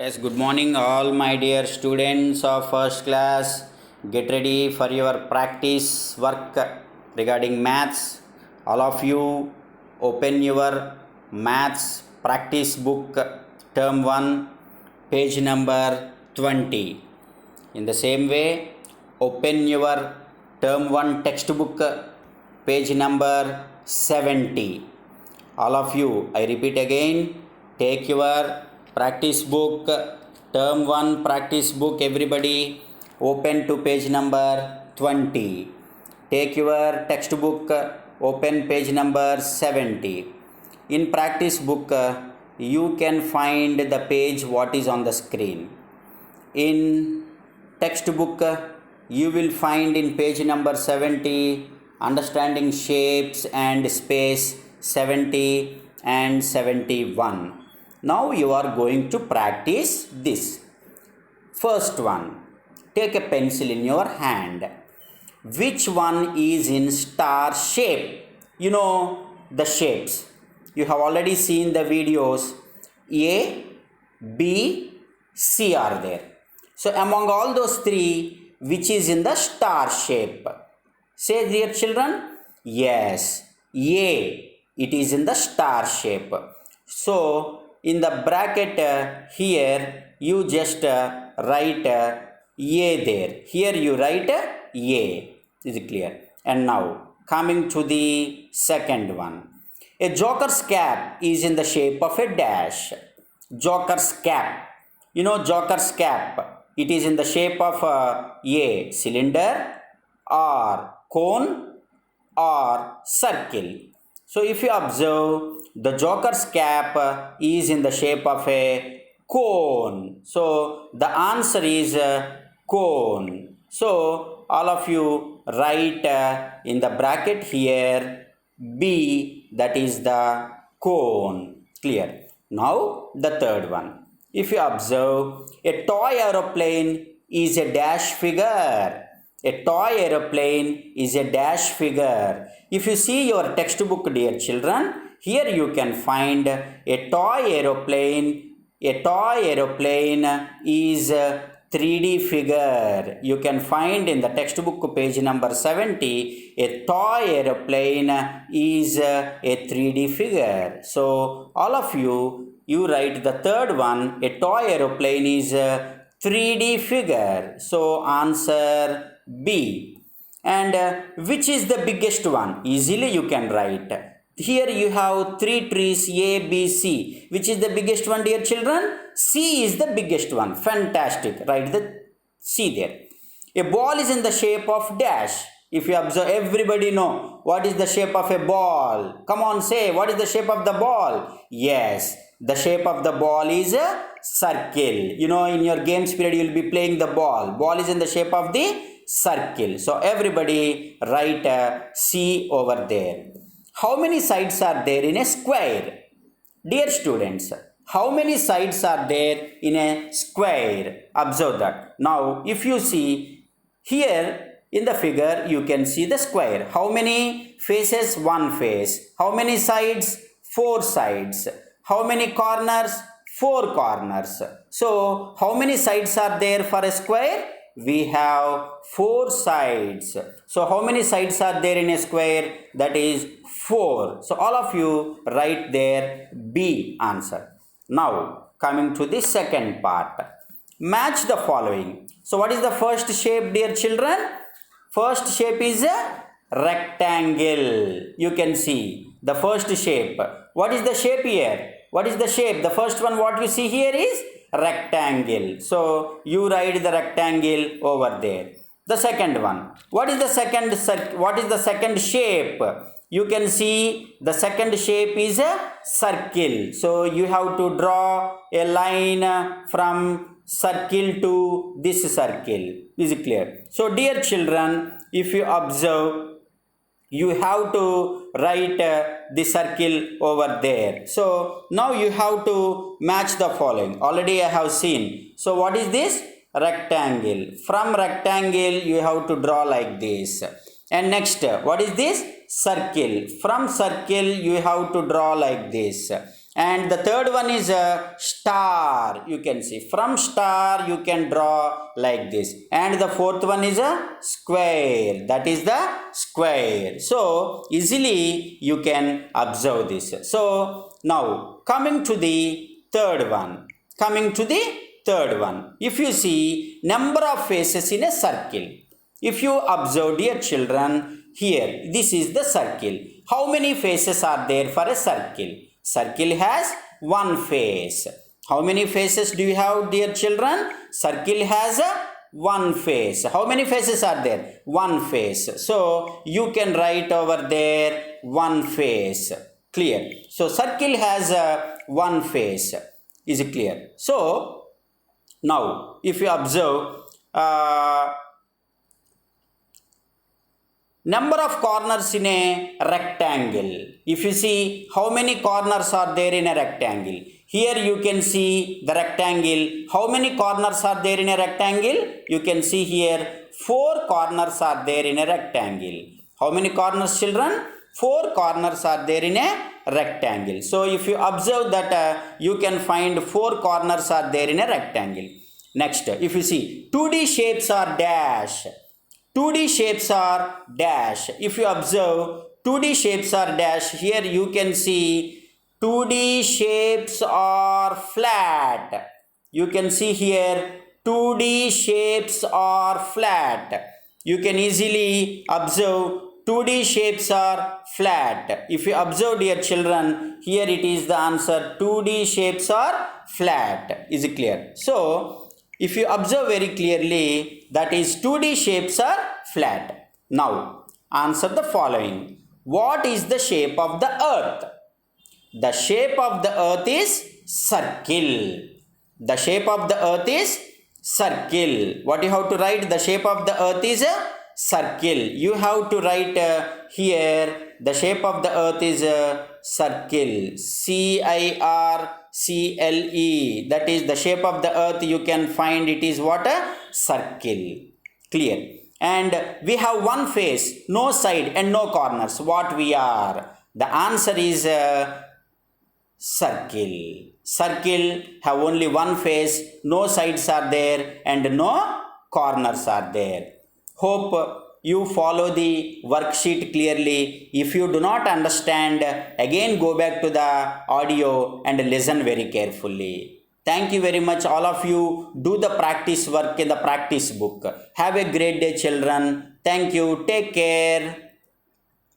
Yes, good morning, all my dear students of first class. Get ready for your practice work regarding maths. All of you, open your maths practice book, term 1, page number 20. In the same way, open your term 1 textbook, page number 70. All of you, I repeat again, take your practice book, term 1 practice book, everybody, open to page number 20. Take your textbook, open page number 70. In practice book, you can find the page what is on the screen. In textbook, you will find in page number 70 understanding shapes and space 70 and 71. Now you are going to practice this. First one, take a pencil in your hand. Which one is in star shape? You know the shapes. You have already seen the videos. A, B, C are there. So among all those three, which is in the star shape? Say, dear children. Yes, A, it is in the star shape. So in the bracket here, you just write A there. Here you write A. Is it clear? And now coming to the second one. A joker's cap is in the shape of a dash. Joker's cap. You know joker's cap. It is in the shape of A, cylinder, or cone, or circle. So if you observe, the joker's cap is in the shape of a cone. So the answer is cone. So all of you write in the bracket here B, that is the cone. Clear? Now the third one. If you observe, a toy aeroplane is a dash figure. A toy aeroplane is a dash figure. If you see your textbook, dear children, here you can find a toy aeroplane. A toy aeroplane is a 3D figure. You can find in the textbook page number 70, a toy aeroplane is a 3D figure. So all of you, you write the third one. A toy aeroplane is a 3D figure. So answer B. And which is the biggest one? Easily you can write. Here you have three trees A, B, C. Which is the biggest one, dear children? C is the biggest one. Fantastic. Write the C there. A ball is in the shape of dash. If you observe, everybody know what is the shape of a ball. Come on, say, what is the shape of the ball? Yes, the shape of the ball is a circle. You know, in your games period, you will be playing the ball. Ball is in the shape of the circle. So everybody write C over there. How many sides are there in a square? Dear students, how many sides are there in a square? Observe that. Now, if you see here in the figure, you can see the square. How many faces? One face. How many sides? Four sides. How many corners? Four corners. So, how many sides are there for a square? We have four sides. So how many sides are there in a square? That is 4. So all of you write there B answer. Now coming to the second part. Match the following. So what is the first shape, dear children? First shape is a rectangle. You can see the first shape. What is the shape here? What is the shape? The first one what you see here is rectangle. So you write the rectangle over there. The second one. What is the second shape? You can see the second shape is a circle. So you have to draw a line from circle to this circle. Is it clear? So dear children, if you observe, you have to write the circle over there. So now you have to match the following. Already I have seen. So what is this? Rectangle. From rectangle you have to draw like this. And next, what is this? Circle. From circle you have to draw like this. And the third one is a star. You can see from star you can draw like this. And the fourth one is a square. That is the square. So easily you can observe this. So now coming to the third one. If you see number of faces in a circle. If you observe, dear children, here this is the circle. How many faces are there for a circle? Circle has one face. How many faces do you have, dear children? Circle has a one face. How many faces are there? One face. So you can write over there one face. Clear. So circle has a one face. Is it clear? So now if you observe, number of corners in a rectangle. If you see how many corners are there in a rectangle. Here you can see the rectangle. How many corners are there in a rectangle? You can see here 4 corners are there in a rectangle. How many corners, children? 4 corners are there in a rectangle. So if you observe that you can find 4 corners are there in a rectangle. Next, if you see 2D shapes are dash. 2D shapes are dash. If you observe 2D shapes are dash, here you can see 2D shapes are flat. You can see here 2D shapes are flat. You can easily observe 2D shapes are flat. If you observe, dear children, here it is the answer. 2D shapes are flat. Is it clear? So if you observe very clearly, that is 2D shapes are flat. Now, answer the following. What is the shape of the earth? The shape of the earth is circle. The shape of the earth is circle. What you have to write? The shape of the earth is a circle. You have to write here, the shape of the earth is a circle. C-I-R-C-L-E. That is the shape of the earth. You can find it is what? A circle. Clear. And we have one face, no side and no corners. What we are? The answer is circle. Circle have only one face, no sides are there and no corners are there. Hope you follow the worksheet clearly. If you do not understand, again go back to the audio and listen very carefully. Thank you very much, all of you. Do the practice work in the practice book. Have a great day, children. Thank you. Take care.